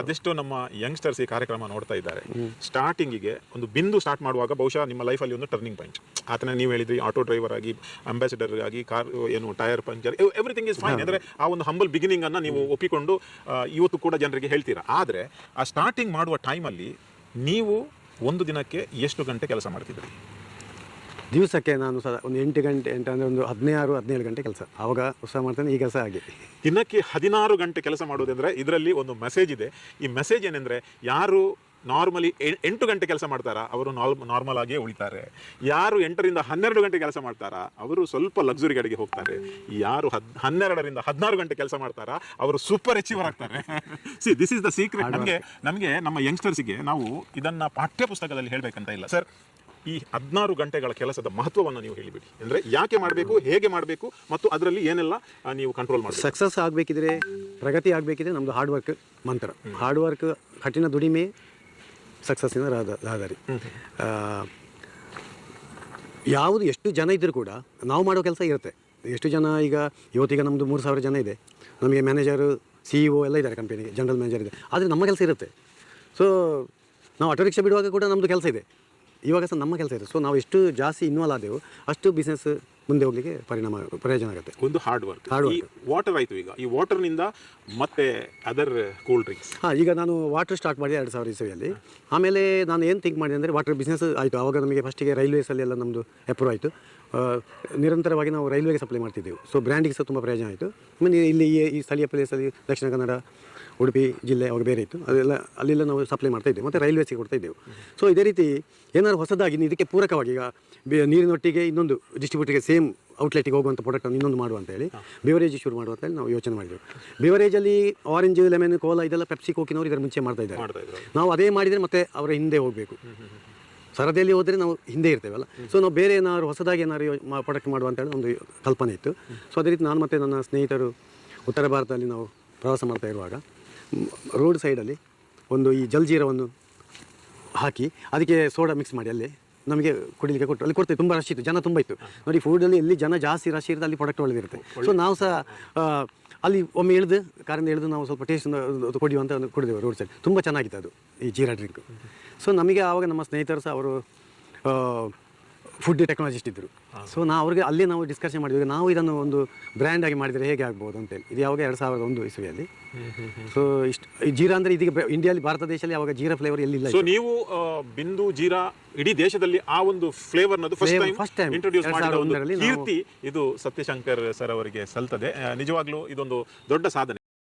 ಅದೆಷ್ಟೋ ನಮ್ಮ ಯಂಗ್ಸ್ಟರ್ಸ್ ಈ ಕಾರ್ಯಕ್ರಮ ನೋಡ್ತಾ ಇದ್ದಾರೆ. ಸ್ಟಾರ್ಟಿಂಗಿಗೆ ಒಂದು ಬಿಂದು ಸ್ಟಾರ್ಟ್ ಮಾಡುವಾಗ ಬಹುಶಃ ನಿಮ್ಮ ಲೈಫಲ್ಲಿ ಒಂದು ಟರ್ನಿಂಗ್ ಪಾಯಿಂಟ್. ಆತನ ನೀವು ಹೇಳಿದ್ರಿ ಆಟೋ ಡ್ರೈವರ್ ಆಗಿ, ಅಂಬಾಸಿಡರ್ ಆಗಿ, ಕಾರ್ ಏನು tyre puncture, everything is fine. ಅಂದರೆ ಆ ಒಂದು ಹಂಬಲ್ ಬಿಗಿನಿಂಗ್ ಅನ್ನು ನೀವು ಒಪ್ಪಿಕೊಂಡು ಇವತ್ತು ಕೂಡ ಜನರಿಗೆ ಹೇಳ್ತೀರಾ. ಆದರೆ ಆ ಸ್ಟಾರ್ಟಿಂಗ್ ಮಾಡುವ ಟೈಮಲ್ಲಿ ನೀವು ಒಂದು ದಿನಕ್ಕೆ ಎಷ್ಟು ಗಂಟೆ ಕೆಲಸ ಮಾಡ್ತಿದ್ರಿ? ದಿವಸಕ್ಕೆ ನಾನು ಒಂದು 8 ಗಂಟೆ ಅಂದರೆ ಒಂದು 16-17 ಗಂಟೆ ಕೆಲಸ. ಆವಾಗ ಉತ್ಸಾಹ ಮಾಡ್ತೇನೆ, ಈಗ ಸಹ ಹಾಗೆ. ದಿನಕ್ಕೆ 16 ಗಂಟೆ ಕೆಲಸ ಮಾಡೋದಂದರೆ ಇದರಲ್ಲಿ ಒಂದು ಮೆಸೇಜ್ ಇದೆ. ಈ ಮೆಸೇಜ್ ಏನೆಂದರೆ, ಯಾರು ನಾರ್ಮಲಿ 8 ಗಂಟೆ ಕೆಲಸ ಮಾಡ್ತಾರಾ ಅವರು ನಾರ್ಮಲ್ ಆಗಿಯೇ ಉಳಿತಾರೆ. ಯಾರು 8ರಿಂದ 12 ಗಂಟೆ ಕೆಲಸ ಮಾಡ್ತಾರಾ ಅವರು ಸ್ವಲ್ಪ ಲಕ್ಸುರಿ ಗಾಡಿಗೆ ಹೋಗ್ತಾರೆ. ಯಾರು 12ರಿಂದ 16 ಗಂಟೆ ಕೆಲಸ ಮಾಡ್ತಾರಾ ಅವರು ಸೂಪರ್ ಅಚೀವರ್ ಆಗ್ತಾರೆ. C, this is the secret. ನಮಗೆ ನಮ್ಮ ಯಂಗ್ಸ್ಟರ್ಸಿಗೆ ನಾವು ಇದನ್ನು ಪಾಠ್ಯ ಪುಸ್ತಕದಲ್ಲಿ ಹೇಳಬೇಕಂತ ಇಲ್ಲ ಸರ್. ಈ 16 ಗಂಟೆಗಳ ಕೆಲಸದ ಮಹತ್ವವನ್ನು ನೀವು ಹೇಳಿಬಿಡಿ. ಅಂದರೆ ಯಾಕೆ ಮಾಡಬೇಕು, ಹೇಗೆ ಮಾಡಬೇಕು, ಮತ್ತು ಅದರಲ್ಲಿ ಏನೆಲ್ಲ ನೀವು ಕಂಟ್ರೋಲ್ ಮಾಡಬೇಕು. ಸಕ್ಸಸ್ ಆಗಬೇಕಿದ್ರೆ, ಪ್ರಗತಿ ಆಗಬೇಕಿದ್ರೆ ನಮ್ಮದು ಹಾರ್ಡ್ ವರ್ಕ್ ಮಂತ್ರ. ಹಾರ್ಡ್ ವರ್ಕ್, ಕಠಿಣ ದುಡಿಮೆ ಸಕ್ಸಸ್ಸಿನ ರಹದಾರಿ. ಯಾವುದು ಎಷ್ಟು ಜನ ಇದ್ದರೂ ಕೂಡ ನಾವು ಮಾಡೋ ಕೆಲಸ ಇರುತ್ತೆ. ಎಷ್ಟು ಜನ ಈಗ ಇವತ್ತೀಗ ನಮ್ಮದು 3000 ಜನ ಇದೆ. ನಮಗೆ ಮ್ಯಾನೇಜರು, CEO ಎಲ್ಲ ಇದ್ದಾರೆ, ಕಂಪನಿಗೆ ಜನರಲ್ ಮ್ಯಾನೇಜರ್ ಇದೆ. ಆದರೆ ನಮ್ಮ ಕೆಲಸ ಇರುತ್ತೆ. ಸೊ ನಾವು ಆಟೋ ರಿಕ್ಷಾ ಬಿಡುವಾಗ ಕೂಡ ನಮ್ಮದು ಕೆಲಸ ಇದೆ, ಇವಾಗ ಸಹ ನಮ್ಮ ಕೆಲಸ ಇದೆ. ಸೊ ನಾವು ಎಷ್ಟು ಜಾಸ್ತಿ ಇನ್ವಾಲ್ವ್ ಆದೆವು ಅಷ್ಟು ಬಿಸ್ನೆಸ್ ಮುಂದೆ ಹೋಗಲಿಕ್ಕೆ ಪ್ರಯೋಜನ ಆಗುತ್ತೆ. ಒಂದು ಹಾರ್ಡ್ ವರ್ಕ್. ವಾಟರ್ ಆಯಿತು. ಈಗ ಈ ವಾಟರ್ನಿಂದ ಮತ್ತೆ ಅದರ್ ಕೂಲ್ ಡ್ರಿಂಕ್ಸ್. ಈಗ ನಾನು ವಾಟರ್ ಸ್ಟಾರ್ಟ್ ಮಾಡಿದೆ 2000 ಇಸವಿಯಲ್ಲಿ. ಆಮೇಲೆ ನಾನು ಏನು ಥಿಂಕ್ ಮಾಡಿದೆ ಅಂದರೆ, ವಾಟರ್ ಬಿಸ್ನೆಸ್ ಆಯಿತು. ಆವಾಗ ನಮಗೆ ಫಸ್ಟಿಗೆ ರೈಲ್ವೇಸಲ್ಲಿ ಎಲ್ಲ ನಮ್ಮದು ಅಪ್ರೂವ್ ಆಯಿತು. ನಿರಂತರವಾಗಿ ನಾವು ರೈಲ್ವೆಗೆ ಸಪ್ಲೈ ಮಾಡ್ತಿದ್ದೆವು. ಸೊ ಬ್ರ್ಯಾಂಡಿಗೆ ಸಹ ತುಂಬ ಪ್ರಯೋಜನ ಆಯಿತು. ಆಮೇಲೆ ಇಲ್ಲಿ ಈ ಸ್ಥಳೀಯ ಪ್ಲೇಸಲ್ಲಿ ದಕ್ಷಿಣ ಕನ್ನಡ, ಉಡುಪಿ ಜಿಲ್ಲೆ ಅವಾಗ ಬೇರೆ ಇತ್ತು, ಅದೆಲ್ಲ ಅಲ್ಲೆಲ್ಲ ನಾವು ಸಪ್ಲೈ ಮಾಡ್ತಾಯಿದ್ದೆವು. ಮತ್ತು ರೈಲ್ವೇಸಿಗೆ ಕೊಡ್ತಾಯಿದ್ದೆವು. ಸೊ ಇದೇ ರೀತಿ ಏನಾದ್ರು ಹೊಸದಾಗಿ ಇದಕ್ಕೆ ಪೂರಕವಾಗಿ, ಈಗ ನೀರಿನೊಟ್ಟಿಗೆ ಇನ್ನೊಂದು ಡಿಸ್ಟ್ರಿಬ್ಯೂಟರ್ಗೆ ಸೇಮ್ ಔಟ್ಲೆಟಿಗೆ ಹೋಗುವಂಥ ಪ್ರಾಡಕ್ಟನ್ನು ಇನ್ನೊಂದು ಮಾಡುವ ಅಂತೇಳಿ ಬಿವರೇಜ್ ಶುರು ಮಾಡುವ ಅಂತೇಳಿ ನಾವು ಯೋಚನೆ ಮಾಡಿದೆವು. ಬಿವರೇಜಲ್ಲಿ ಆರೆಂಜ್, ಲೆಮನ್, ಕೋಲಾ ಇದೆಲ್ಲ ಪೆಪ್ಸಿ, ಕೋಕಿನವರು ಇದರ ಮುಂಚೆ ಮಾಡ್ತಾ ಇದ್ದಾರೆ. ನಾವು ಅದೇ ಮಾಡಿದರೆ ಮತ್ತೆ ಅವರ ಹಿಂದೆ ಹೋಗಬೇಕು. ಸರದಿಯಲ್ಲಿ ಹೋದರೆ ನಾವು ಹಿಂದೆ ಇರ್ತೇವಲ್ಲ. ಸೊ ನಾವು ಬೇರೆ ಏನಾದ್ರು ಹೊಸದಾಗಿ ಏನಾದ್ರು ಪ್ರಾಡಕ್ಟ್ ಮಾಡುವ ಅಂತೇಳಿ ಒಂದು ಕಲ್ಪನೆ ಇತ್ತು. ಸೊ ಅದೇ ರೀತಿ ನಾನು ಮತ್ತು ನನ್ನ ಸ್ನೇಹಿತರು ಉತ್ತರ ಭಾರತದಲ್ಲಿ ನಾವು ಪ್ರವಾಸ ಮಾಡ್ತಾ ಇರುವಾಗ ರೋಡ್ ಸೈಡಲ್ಲಿ ಒಂದು ಈ ಜಲ್ಜೀರವನ್ನು ಹಾಕಿ ಅದಕ್ಕೆ ಸೋಡಾ ಮಿಕ್ಸ್ ಮಾಡಿ ಅಲ್ಲಿ ನಮಗೆ ಕುಡಿಲಿಕ್ಕೆ ಕೊಟ್ಟು ಅಲ್ಲಿ ಕೊಡ್ತೇವೆ. ತುಂಬ ರಶ್ ಇತ್ತು, ಜನ ತುಂಬ ಇತ್ತು ನೋಡಿ. ಫುಡಲ್ಲಿ ಎಲ್ಲಿ ಜನ ಜಾಸ್ತಿ ರಶ್ ಇರುತ್ತೆ ಅಲ್ಲಿ ಪ್ರಾಡಕ್ಟ್ ಒಳ್ಳೆದಿರುತ್ತೆ. ಸೊ ನಾವು ಸಹ ಅಲ್ಲಿ ಒಮ್ಮೆ ಇಳಿದು ಕಾರಿಂದ ಇಳಿದು ನಾವು ಸ್ವಲ್ಪ ಟೇಸ್ಟ್ ಕುಡಿಯುವಂತ ಕುಡಿದೆವು ರೋಡ್ ಸೈಡ್. ತುಂಬ ಚೆನ್ನಾಗಿತ್ತು ಅದು ಈ ಜೀರಾ ಡ್ರಿಂಕ್. ಸೊ ನಮಗೆ ಆವಾಗ ನಮ್ಮ ಸ್ನೇಹಿತರು ಸಹ ಅವರು ಫುಡ್ ಟೆಕ್ನಾಲಜಿಸ್ಟ್ ಇದ್ದರು. ಸೊ ಅವ್ರಿಗೆ ಅಲ್ಲಿ ನಾವು ಡಿಸ್ಕಷನ್ ಮಾಡಿದ್ವಿ, ನಾವು ಇದನ್ನು ಒಂದು ಬ್ರ್ಯಾಂಡ್ ಆಗಿ ಮಾಡಿದರೆ ಹೇಗೆ ಆಗ್ಬೋದು ಅಂತೇಳಿ. ಇದು ಯಾವಾಗ 2001 ಇಸವಿಯಲ್ಲಿ. ಸೊ ಇಷ್ಟು ಜೀರಾ ಅಂದರೆ ಇದೀಗ ಇಂಡಿಯಾದಲ್ಲಿ, ಭಾರತ ದೇಶದಲ್ಲಿ ಯಾವಾಗ ಜೀರಾ ಫ್ಲೇವರ್ ಎಲ್ಲಿಲ್ಲ. ಸೊ ನೀವು ಬಿಂದು ಜೀರಾ ಇಡೀ ದೇಶದಲ್ಲಿ ಆ ಒಂದು ಫ್ಲೇವರ್ನದು ಫಸ್ಟ್ ಟೈಮ್ ಇಂಟ್ರೊಡ್ಯೂಸ್ ಮಾಡಿದ ಕೀರ್ತಿ ಇದು ಸತ್ಯಶಂಕರ್ ಸರ್ ಅವರಿಗೆ ಸಲ್ತದೆ. ನಿಜವಾಗ್ಲೂ ಇದೊಂದು ದೊಡ್ಡ ಸಾಧನೆ.